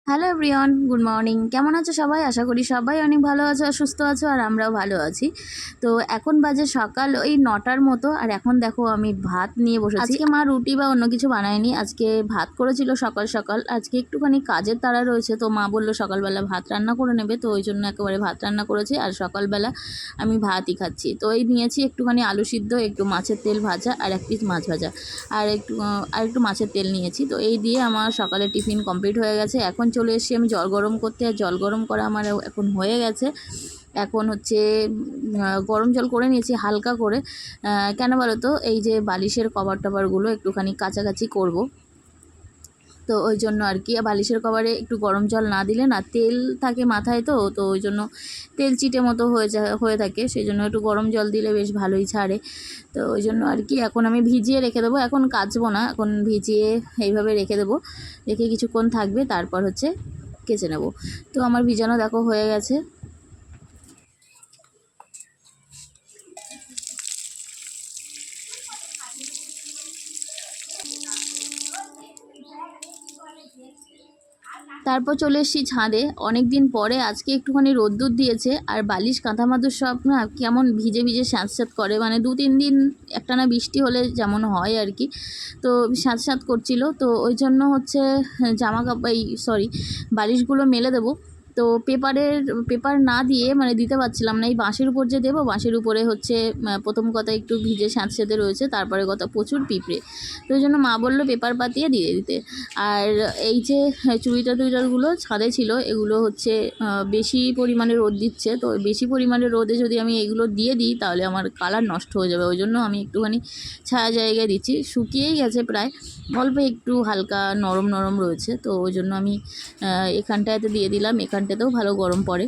Hello everyone, good morning. কেমন আছো সবাই? আশা করি সবাই অনেক ভালো আছো আর সুস্থ আছো, আর আমরাও ভালো আছি। তো এখন বাজে সকাল ওই 9টার মতো, আর এখন দেখো আমি ভাত নিয়ে বসেছি। আজকে মা রুটি বা অন্য কিছু বানায়নি, আজকে ভাত করেছিল সকাল সকাল। আজকে একটুখানি কাজের তাড়া রয়েছে, তো মা বললো সকালবেলা ভাত রান্না করে নেবে, তো ওই জন্য একেবারে ভাত রান্না করেছি আর সকালবেলা আমি ভাতই খাচ্ছি। তো এই নিয়েছি একটুখানি আলু সিদ্ধ, একটু মাছের তেল ভাজা আর এক পিস মাছ ভাজা, আর একটু মাছের তেল নিয়েছি। তো এই দিয়ে আমার সকালে টিফিন কমপ্লিট হয়ে গেছে। এখন চলে এসেছি আমি জল গরম করতে, আর জল গরম করা আমার এখন হয়ে গেছে। এখন হচ্ছে গরম জল করে নিয়েছি হালকা করে। কেন বলো তো, এই যে বালিশের কভার টভারগুলো একটুখানি কাছাকাছি করব, তো ওই জন্য আর কি। বালিশের কভারে একটু গরম জল না দিলে না, তেল থাকে মাথায়, তো ওই জন্য তেল চিটে মতো হয়ে থাকে, সেই জন্য একটু গরম জল দিলে বেশ ভালোই ছাড়ে। তো ওই জন্য আর কি এখন আমি ভিজিয়ে রেখে দেবো, এখন কাচবো না, এখন ভিজিয়ে এইভাবে রেখে দেবো, রেখে কিছুক্ষণ থাকবে, তারপর হচ্ছে কেচে নেব। তো আমার ভিজানো দেখো হয়ে গেছে। তারপর চলে এসেছি ছাদে, অনেক দিন পরে আজকে একটুখানি রোদ্দুর দিয়েছে, আর বালিশ কাঁথা মাদুর সব না কেমন ভিজে ভিজে স্যাঁতস্যাঁত করে, মানে 2-3 দিন একটানা বৃষ্টি হলে যেমন হয় আর কি। তো স্যাঁতস্যাঁত করছিল, তো ওই জন্য হচ্ছে জামা কাপড় বালিশগুলো মেলে দেবো। তো পেপার না দিয়ে মানে দিতে পারছিলাম না, এই বাঁশের উপর যে দেবো, বাঁশের উপরে হচ্ছে প্রথম কথা একটু ভিজে স্যাঁতস্যাঁতে রয়েছে, তারপরে কথা প্রচুর পিঁপড়ে, তো ওই জন্য মা বললো পেপার পাতিয়ে দিয়ে দিতে। আর এই যে চুড়িদারগুলো ছাদে ছিল, এগুলো হচ্ছে বেশি পরিমাণে রোদ দিচ্ছে, তো বেশি পরিমাণে রোদে যদি আমি এগুলো দিয়ে দিই তাহলে আমার কালার নষ্ট হয়ে যাবে, ওই জন্য আমি একটুখানি ছায়া জায়গায় দিচ্ছি। শুকিয়েই গেছে প্রায়, অল্প একটু হালকা নরম নরম রয়েছে, তো ওই জন্য আমি এখানটাতে দিয়ে দিলাম, এখানটাতেও ভালো গরম পড়ে,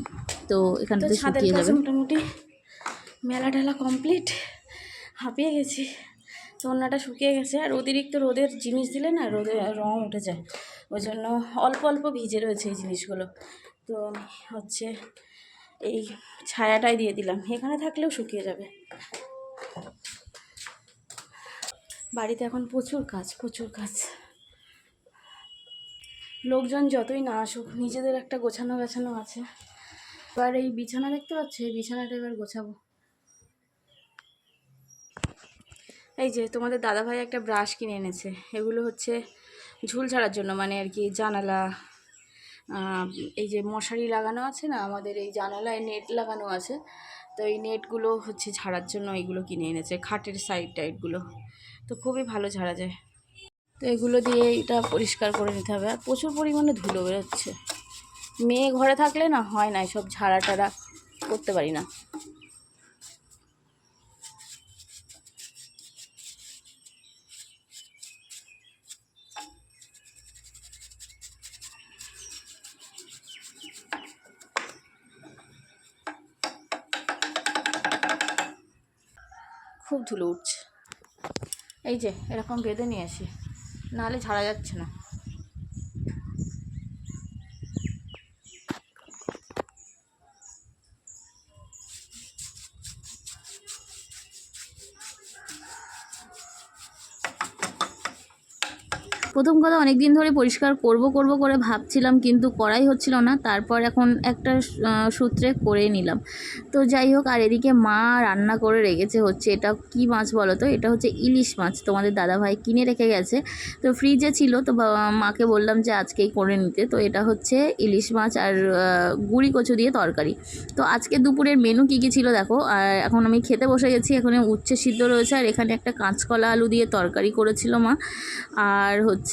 তো এখানটাতে শুকিয়ে যাবে। মোটামুটি মেলা টেলা কমপ্লিট, হাঁপিয়ে গেছি। তো ওড়নাটা শুকিয়ে গেছে, আর অতিরিক্ত রোদের জিনিস দিলে না রোদে রং উঠে যায়, ওই জন্য অল্প অল্প ভিজে রয়েছে এই জিনিসগুলো। তো হচ্ছে এই ছায়াটাই দিয়ে দিলাম, এখানে থাকলেও শুকিয়ে যাবে। বাড়িতে এখন প্রচুর কাজ। লোকজন যতই না আসুক, নিজেদের একটা গোছানো গাছানো আছে। এবার এই বিছানা দেখতে পাচ্ছ, এই বিছানাটা এবার গোছাবো। এই যে তোমাদের দাদাভাই একটা ব্রাশ কিনে এনেছে, এগুলো হচ্ছে ঝুল ছাড়ার জন্য, মানে আর কি জানালা, এই যে মশারি লাগানো আছে না আমাদের, এই জানালায় নেট লাগানো আছে, তো এই নেটগুলো হচ্ছে ঝাড়ার জন্য এইগুলো কিনে এনেছে, খাটের সাইড টাইডগুলো, তো খুবই ভালো ঝাড়া যায়। তো এগুলো দিয়ে এটা পরিষ্কার করে নিতে হবে, আর প্রচুর পরিমাণে ধুলো বেরোচ্ছে। মেয়ে ঘরে থাকলে না হয় না, সব ঝাড়া টাড়া করতে পারি না। খুব ধুলো উঠছে, এই যে এরকম বেঁধে নিয়ে আসি, নাহলে ঝাড়া যাচ্ছে না। প্রথম কথা অনেক দিন ধরে পরিষ্কার করব করে ভাবছিলাম, কিন্তু করাই হচ্ছিল না, তারপর এখন একটা সূত্রে করে নিলাম। তো যাই হোক, আর এদিকে মা রান্না করে রেখেছে, হচ্ছে এটা কি মাছ বলো তো, এটা হচ্ছে ইলিশ মাছ, তোমাদের দাদাভাই কিনে রেখে গেছে, তো ফ্রিজে ছিল, তো মাকে বললাম যে আজকেই করে নিতে। তো এটা হচ্ছে ইলিশ মাছ আর গুঁড়ি কচু দিয়ে তরকারি। তো আজকে দুপুরের মেনু কী কী ছিল দেখো, আর এখন আমি খেতে বসে গেছি, এখানে উচ্ছে সিদ্ধ রয়েছে, আর এখানে একটা কাঁচকলা আলু দিয়ে তরকারি করেছিল মা, আর রয়েছে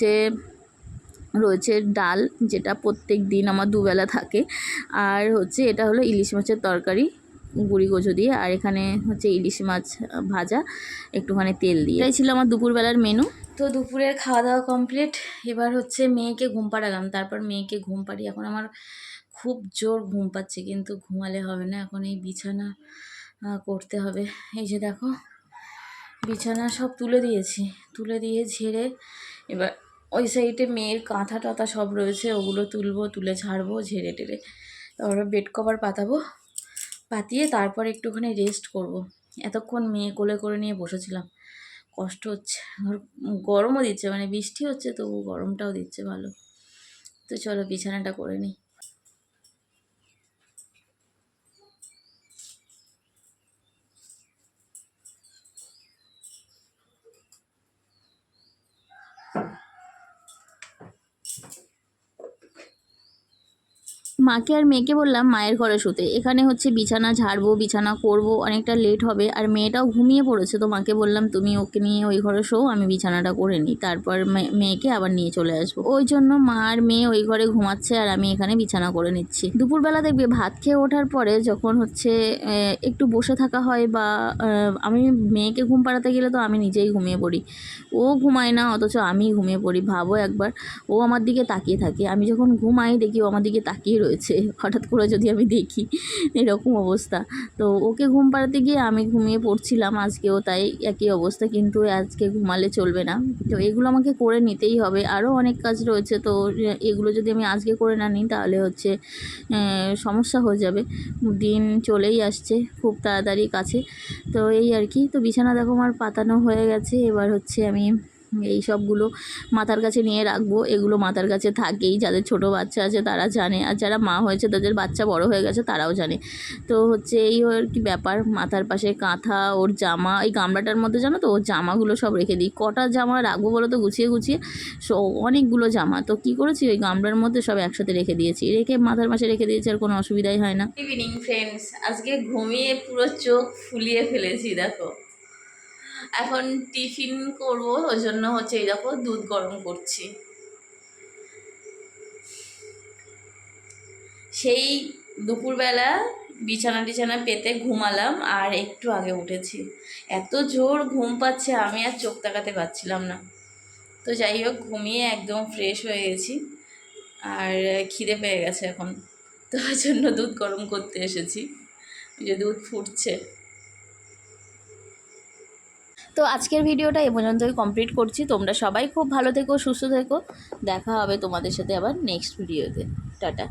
ডাল, যেটা প্রত্যেক দিন আমার দুবেলা থাকে, আর হচ্ছে এটা হলো ইলিশ মাছের তরকারি গুঁড়ি কচু দিয়ে, আর এখানে হচ্ছে ইলিশ মাছ ভাজা একটুখানি তেল দিয়ে। এটাই ছিল আমার দুপুরবেলার মেনু। তো দুপুরের খাওয়া দাওয়া কমপ্লিট, এবার হচ্ছে মেয়েকে ঘুম পাড়ালাম, তারপর মেয়েকে ঘুম পাড়িয়ে এখন আমার খুব জোর ঘুম পাচ্ছে, কিন্তু ঘুমালে হবে না, এখন এই বিছানা করতে হবে। এই যে দেখো বিছানা সব তুলে দিয়ে ঝেড়ে, এবার ওই সাইডে মেয়ের কাঁথা টাথা সব রয়েছে, ওগুলো তুলে ঝাড়বো, ঝেড়ে টেড়ে তারপরে বেড কভার পাতিয়ে তারপর একটুখানি রেস্ট করব। এতক্ষণ মেয়ে কোলে করে নিয়ে বসেছিলাম, কষ্ট হচ্ছে, আর গরমও দিচ্ছে, মানে বৃষ্টি হচ্ছে তবু গরমটাও দিচ্ছে ভালো। তো চলো বিছানাটা করে নিই। মাকে আর মেয়েকে বললাম মায়ের ঘরে শুতে, এখানে হচ্ছে বিছানা ঝাড়বো, বিছানা করব, অনেকটা লেট হবে, আর মেয়েটাও ঘুমিয়ে পড়েছে। তো মাকে বললাম তুমি ওকে নিয়ে ওই ঘরে শোও, আমি বিছানাটা করে নিই, তারপর মেয়েকে আবার নিয়ে চলে আসবো। ওই জন্য মা আর মেয়ে ওই ঘরে ঘুমাচ্ছে আর আমি এখানে বিছানা করে নিচ্ছি। দুপুরবেলা দেখবে ভাত খেয়ে ওঠার পরে যখন হচ্ছে একটু বসে থাকা হয় বা আমি মেয়েকে ঘুম পাড়াতে গেলে তো আমি নিজেই ঘুমিয়ে পড়ি, ও ঘুমায় না অথচ আমি ঘুমিয়ে পড়ি। ভাবো একবার, ও আমার দিকে তাকিয়ে থাকে, আমি যখন ঘুমাই দেখি ও আমার দিকে তাকিয়ে রয়েছে, হঠাৎ করে যদি আমি দেখি এরকম অবস্থা। তো ওকে ঘুম পাড়াতে গিয়ে আমি ঘুমিয়ে পড়ছিলাম, আজকেও তাই একই অবস্থা, কিন্তু আজকে ঘুমালে চলবে না। তো এগুলো আমাকে করে নিতেই হবে, আরও অনেক কাজ রয়েছে। তো এগুলো যদি আমি আজকে করে না নিই তাহলে হচ্ছে সমস্যা হয়ে যাবে। দিন চলেই আসছে খুব তাড়াতাড়ি কাছে। তো এই আর কি। তো বিছানা দেখো আমার পাতানো হয়ে গেছে, এবার হচ্ছে আমি এই সবগুলো মাথার কাছে নিয়ে রাখবো। এগুলো মাথার কাছে থাকেই, যাদের ছোট বাচ্চা আছে তারা জানে, আর যারা মা হয়েছে তাদের বাচ্চা বড় হয়ে গেছে তারাও জানে। তো হচ্ছে এই আর কি ব্যাপার। মাথার পাশে কাঁথা, ওর জামা, এই গামলাটার মধ্যে জানো তো ওর জামাগুলো সব রেখে দিই। কটা জামা রাখবো বলো তো গুছিয়ে গুছিয়ে, অনেকগুলো জামা। তো কী করেছি, ওই গামলার মধ্যে সব একসাথে রেখে দিয়েছি, রেখে মাথার পাশে রেখে দিয়েছি, আর কোনো অসুবিধাই হয় না। ইভিনিং ফ্রেন্ডস, আজকে ঘুমিয়ে পুরো চোখ ফুলিয়ে ফেলেছি দেখো। এখন টিফিন করব, ওই জন্য হচ্ছে এই দেখো দুধ গরম করছি। সেই দুপুরবেলা বিছানা টিছানা পেতে ঘুমালাম, আর একটু আগে উঠেছি। এত জোর ঘুম পাচ্ছে আমি আর চোখ তাকাতে পারছিলাম না। তো যাই হোক, ঘুমিয়ে একদম ফ্রেশ হয়ে গেছি, আর খিদে পেয়ে গেছে এখন, তো ওই জন্য দুধ গরম করতে এসেছি, যে দুধ ফুটছে। তো আজকের ভিডিওটা এ পর্যন্তই কমপ্লিট করছি। তোমরা সবাই খুব ভালো থেকো, সুস্থ থেকো। দেখা হবে তোমাদের সাথে আবার নেক্সট ভিডিওতে। টাটা।